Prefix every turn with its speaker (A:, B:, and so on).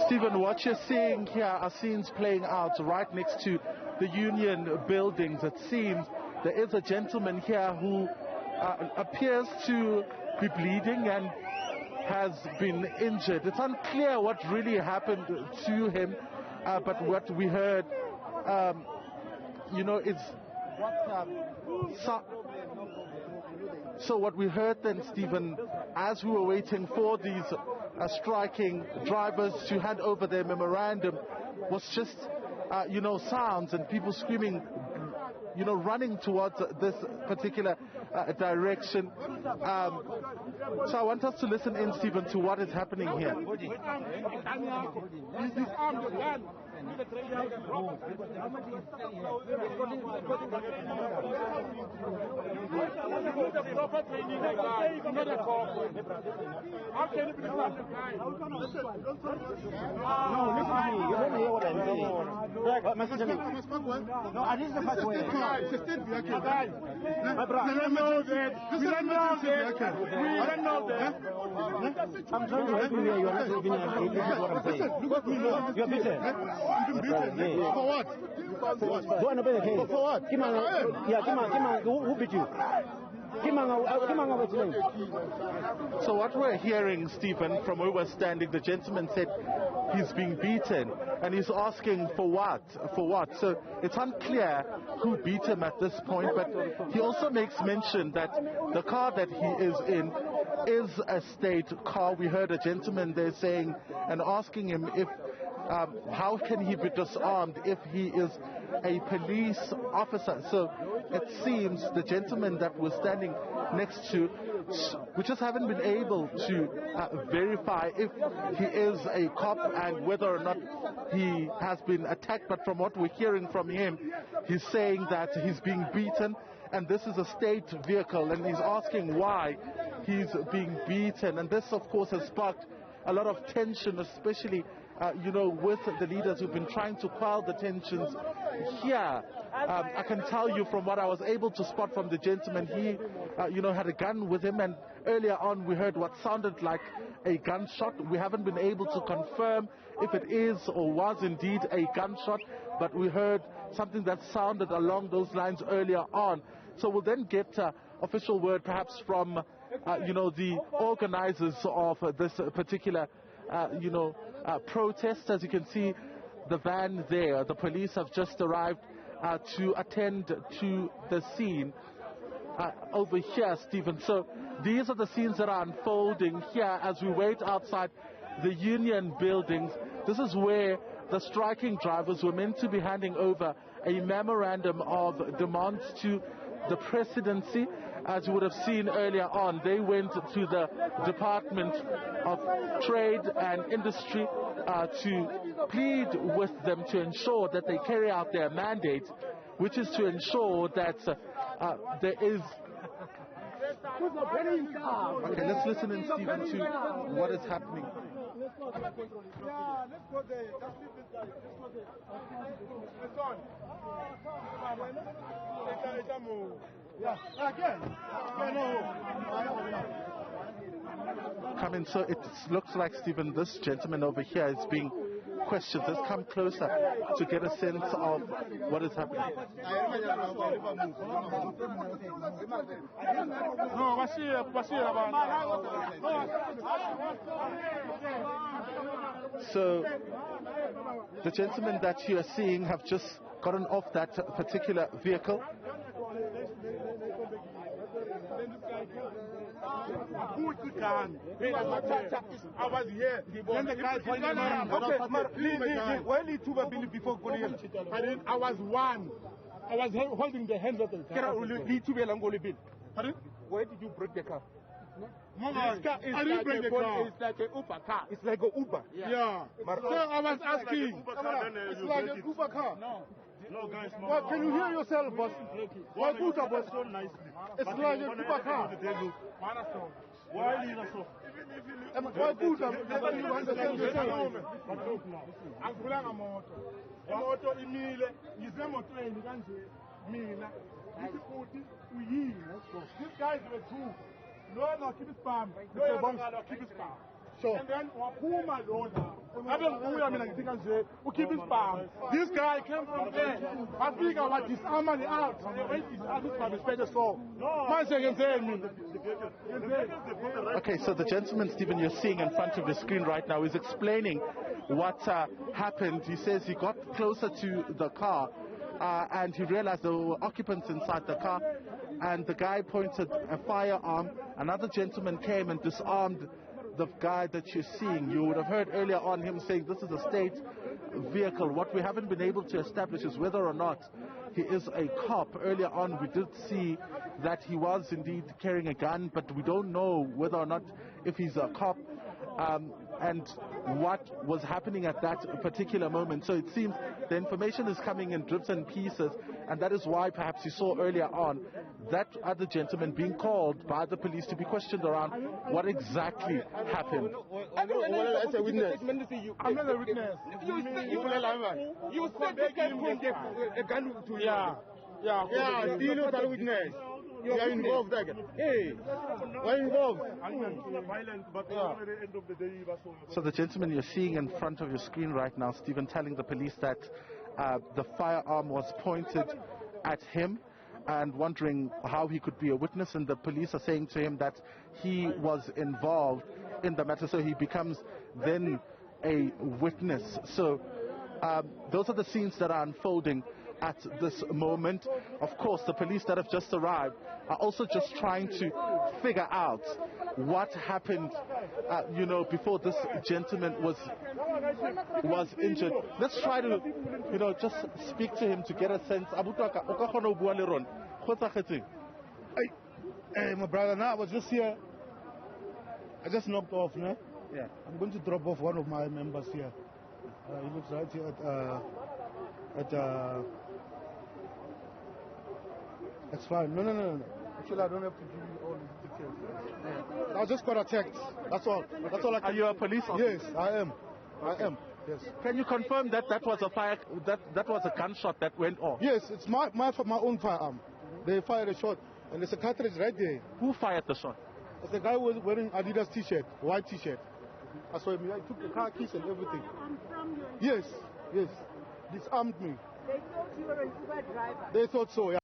A: Stephen, what you're seeing here are scenes playing out right next to the union buildings. It seems there is a gentleman here who appears to be bleeding and has been injured. It's unclear what really happened to him, but what we heard, is so what we heard then, Stephen, as we were waiting for these striking drivers to hand over their memorandum, was just, sounds and people screaming, running towards this particular direction. So I want us to listen in, Stephen, to what is happening here.
B: I'm trying to help you here. You are not even what I'm saying. Look at me now. You are beaten. I'm beaten. For what? For what? For what? Who beat you?
A: So what we're hearing, Stephen, from where we're standing, the gentleman said he's being beaten and he's asking for what? For what? So it's unclear who beat him at this point, but he also makes mention that the car that he is in is a state car. We heard a gentleman there saying and asking him if how can he be disarmed if he is a police officer. So it seems the gentleman that we're standing next to, we just haven't been able to verify if he is a cop and whether or not he has been attacked, but from what we're hearing from him, he's saying that he's being beaten and this is a state vehicle and he's asking why he's being beaten. And this of course has sparked a lot of tension, especially with the leaders who've been trying to quell the tensions here. I can tell you from what I was able to spot from the gentleman, he, had a gun with him, and earlier on we heard what sounded like a gunshot. We haven't been able to confirm if it is or was indeed a gunshot, but we heard something that sounded along those lines earlier on. So we'll then get official word perhaps from, the organizers of this particular, protest. As you can see, the van there, the police have just arrived to attend to the scene over here, Stephen. So these are the scenes that are unfolding here as we wait outside the union buildings. This is where the striking drivers were meant to be handing over a memorandum of demands to the presidency. As you would have seen earlier on, they went to the Department of Trade and Industry to plead with them to ensure that they carry out their mandate, which is to ensure that there is... Okay, let's listen in, Stephen, to what is happening. Come in. So it looks like, Stephen, this gentleman over here is being questioned. Let's come closer to get a sense of what is happening. So the gentlemen that you are seeing have just gotten off that particular vehicle.
C: I was here. Then the guy I was one. I was holding the hands of the car. Where did you break the car? This car is like a Uber car. It's like an Uber. Yeah. So I was asking. It's like an Uber car. No, guys, no. Well, can you hear yourself, boss? Why Uber, boss? So nicely. It's like a Uber car. Why is it so? Why Uber? You understand yourself? I'm going to moto. Moto imile. Yize moto endikanje. Mina. These guys were two. No, keep his palm. No, keep his palm. Sure. And then keep his palm. This guy came from there. I think about disarm the out.
A: Okay, so the gentleman, Stephen, you're seeing in front of your screen right now is explaining what happened. He says he got closer to the car and he realized there were occupants inside the car, and the guy pointed a firearm. Another gentleman came and disarmed the guy that you're seeing. You would have heard earlier on him saying this is a state vehicle. What we haven't been able to establish is whether or not he is a cop. Earlier on we did see that he was indeed carrying a gun, but we don't know whether or not if he's a cop and what was happening at that particular moment. So it seems the information is coming in drips and pieces, and that is why perhaps you saw earlier on that other gentleman being called by the police to be questioned around what exactly happened.
C: I'm not a witness. I'm not a witness. You said they can bring a gun to you. Yeah, you know that witness. You are involved again. Hey, we're involved.
A: So the gentleman you're seeing in front of your screen right now, Stephen, telling the police that the firearm was pointed at him and wondering how he could be a witness, and the police are saying to him that he was involved in the matter, so he becomes then a witness. So those are the scenes that are unfolding at this moment. Of course, the police that have just arrived are also just trying to figure out what happened, before this gentleman was injured. Let's try to, just speak to him to get a sense.
C: Hey, my brother, now I was just here. I just knocked off, no?
A: Yeah.
C: I'm going to drop off one of my members here. He looks right here It's fine. No. Actually, I don't have to give you all these details. Yeah. I just got attacked. That's all. That's all I can.
A: Are you a police officer?
C: Yes, I am. I am. Yes.
A: Can you confirm that that was a that was a gunshot that went off?
C: Yes, it's my own firearm. They fired a shot, and there's a cartridge right there.
A: Who fired the shot?
C: It's the guy who was wearing Adidas t-shirt, white t-shirt. I saw him. I took the car keys and everything. Yes. Disarmed me.
D: They thought you were an Uber driver.
C: They thought so, yeah.